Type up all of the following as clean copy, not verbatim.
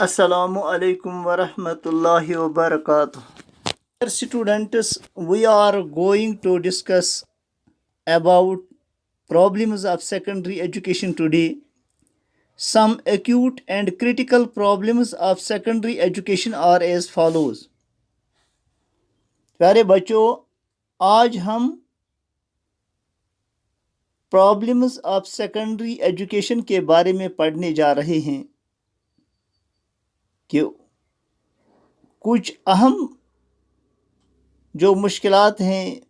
Assalamu alaikum wa rahmatullahi wa barakatuh. Dear students, we are going to discuss about problems of secondary education today. Some acute and critical problems of secondary education are as follows. प्यारे बच्चों, आज हम problems of secondary education के बारे में पढ़ने जा रहे हैं कि कुछ अहम जो मुश्किलात हैं,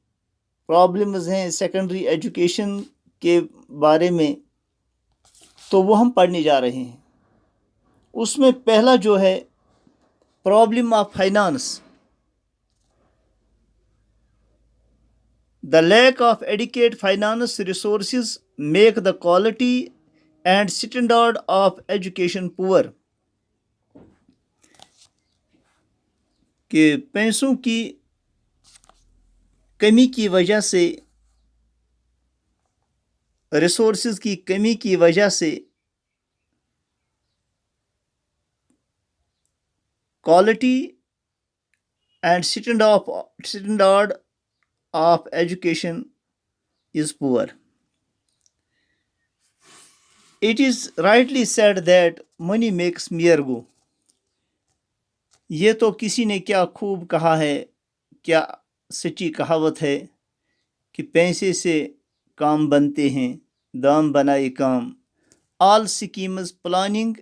प्रॉब्लम्स हैं सेकेंडरी एजुकेशन के बारे में, तो वो हम पढ़ने जा रहे हैं। उसमें पहला जो है problem of finance. The lack of adequate finance resources make the quality and standard of education poor. कि पैसों की कमी की वजह से, रिसोर्सेज की कमी की वजह से quality and standard of education is poor. It is rightly said that money makes mere go. ये तो किसी ने क्या खूब कहा है, क्या सच्ची कहावत है कि पैसे से काम बनते हैं, दाम बनाए काम. All schemes, planning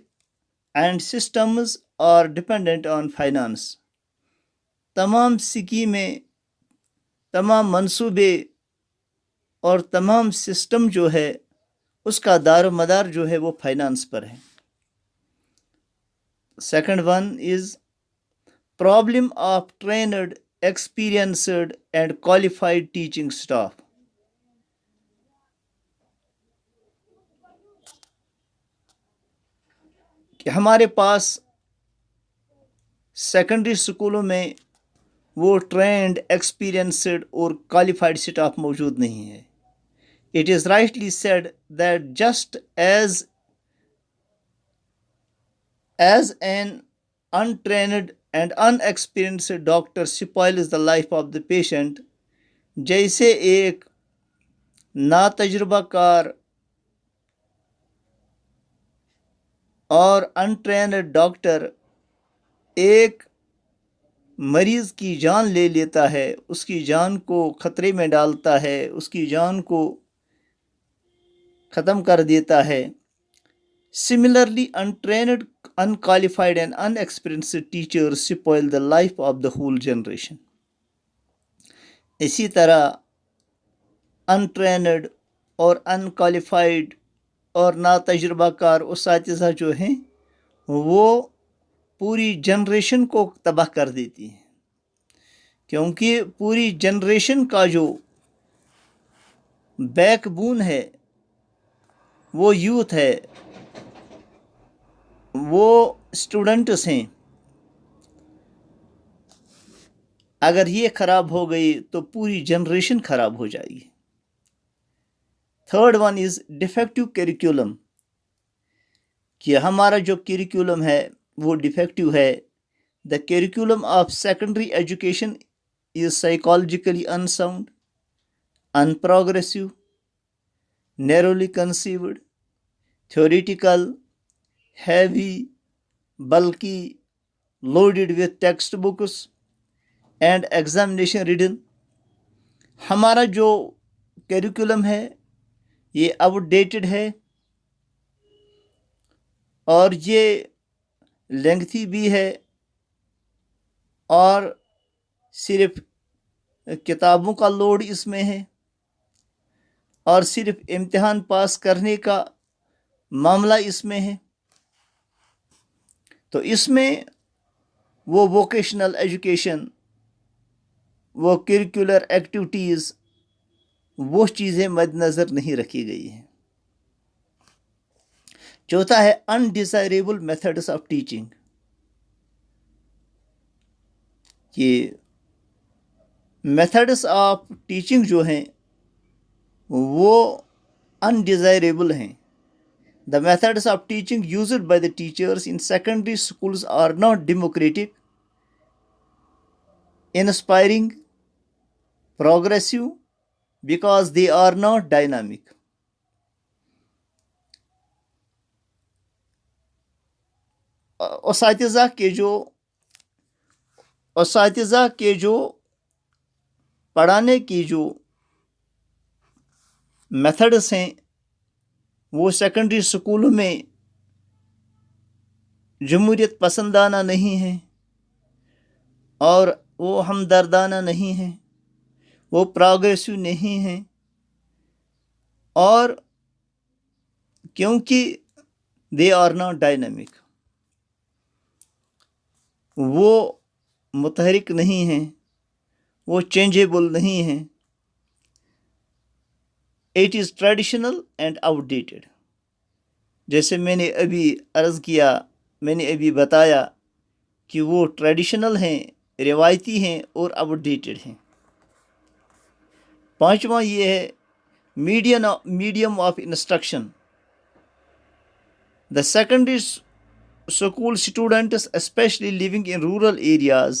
and systems are dependent on finance. तमाम स्कीमें, तमाम मंसूबे और तमाम सिस्टम जो है उसका दार मदार जो है वो फाइनेंस पर है. Second one is problem of trained, experienced and qualified teaching staff. कि हमारे पास सेकेंडरी स्कूलों में वो ट्रेंड, एक्सपीरियंस्ड और क्वालिफाइड स्टाफ मौजूद नहीं है. It is rightly said that just as an untrained and unexperienced doctor spoils the life of the patient, जैसे एक नातजुर्बाकार और अनट्रेनड डॉक्टर एक मरीज़ की जान ले लेता है, उसकी जान को ख़तरे में डालता है, उसकी जान को ख़त्म कर देता है. Similarly untrained, unqualified and unexperienced teachers spoil the life of the whole generation. इसी तरह अनट्रेनड और अनक्वालिफाइड और नातजुर्बाकार उस्ताद जो हैं वो पूरी जनरेशन को तबाह कर देती है, क्योंकि पूरी जनरेशन का जो बैकबोन है वो यूथ है, वो स्टूडेंट्स हैं. अगर ये ख़राब हो गई तो पूरी जनरेशन ख़राब हो जाएगी. Third one is defective curriculum. कि हमारा जो करिकुलम है वो डिफेक्टिव है. The curriculum of secondary education is psychologically unsound, unprogressive, narrowly conceived, theoretical, heavy, बल्कि, loaded with textbooks and examination ridden. हमारा जो करिकुलम है ये आउटडेटेड है और ये लेंथी भी है और सिर्फ किताबों का लोड इसमें है और सिर्फ इम्तिहान पास करने का मामला इसमें है. तो इसमें वो वोकेशनल एजुकेशन, वो करिकुलर एक्टिविटीज़, वो चीज़ें मद्देनज़र नहीं रखी गई हैं. चौथा है अनडिज़ायरेबल मेथड्स ऑफ टीचिंग. ये मेथड्स ऑफ टीचिंग जो हैं वो अनडिज़ायरेबल हैं, The methods of teaching used by the teachers in secondary schools are not democratic, inspiring, progressive, because they are not dynamic. اساتذہ کے جو پڑھانے کی جو میتھڈس ہیں وہ سیکنڈری اسکولوں میں جمہوریت پسندانہ نہیں ہیں اور وہ ہمدردانہ نہیں ہیں، وہ پروگریسو نہیں ہیں، اور کیونکہ دے آر ناٹ ڈائنامک، وہ متحرک نہیں ہیں، وہ چینجیبل نہیں ہیں. It is traditional and out dated. جیسے میں نے ابھی عرض کیا، میں نے ابھی بتایا کہ وہ ٹریڈیشنل ہیں، روایتی ہیں اور آؤٹ ڈیٹڈ ہیں. پانچواں یہ ہے medium of instruction. The secondary school students, especially living in rural areas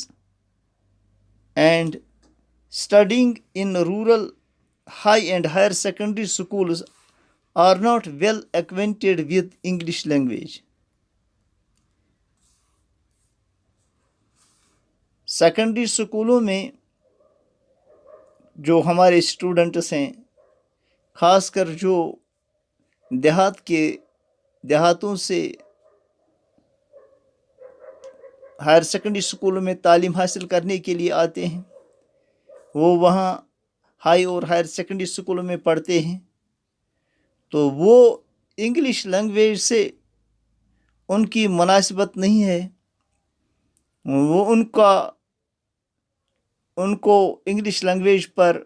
and studying in rural high and higher secondary schools, are not well acquainted with English language. Secondary اسکولوں میں جو ہمارے students ہیں، خاص کر جو دیہاتوں سے ہائر سیکنڈری اسکولوں میں تعلیم حاصل کرنے کے لیے آتے ہیں، وہ وہاں ہائی اور ہائر سیکنڈری اسکولوں میں پڑھتے ہیں، تو وہ انگلش لینگویج سے ان کی مناسبت نہیں ہے، وہ ان کو انگلش لینگویج پر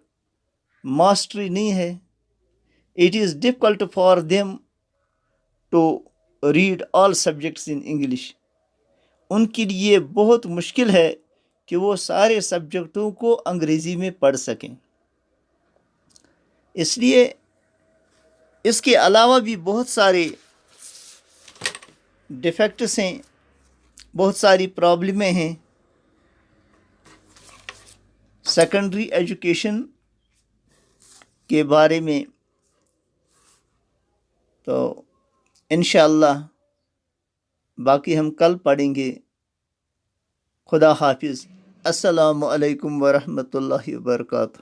ماسٹری نہیں ہے. It is difficult for them to read all subjects in English. ان کے لیے بہت مشکل ہے کہ وہ سارے سبجیکٹوں کو انگریزی میں پڑھ سکیں. اس لیے اس کے علاوہ بھی بہت سارے ڈیفیکٹس ہیں، بہت ساری پرابلمیں ہیں سیکنڈری ایجوکیشن کے بارے میں. تو انشاءاللہ باقی ہم کل پڑھیں گے. خدا حافظ. السلام علیکم ورحمۃ اللہ وبرکاتہ.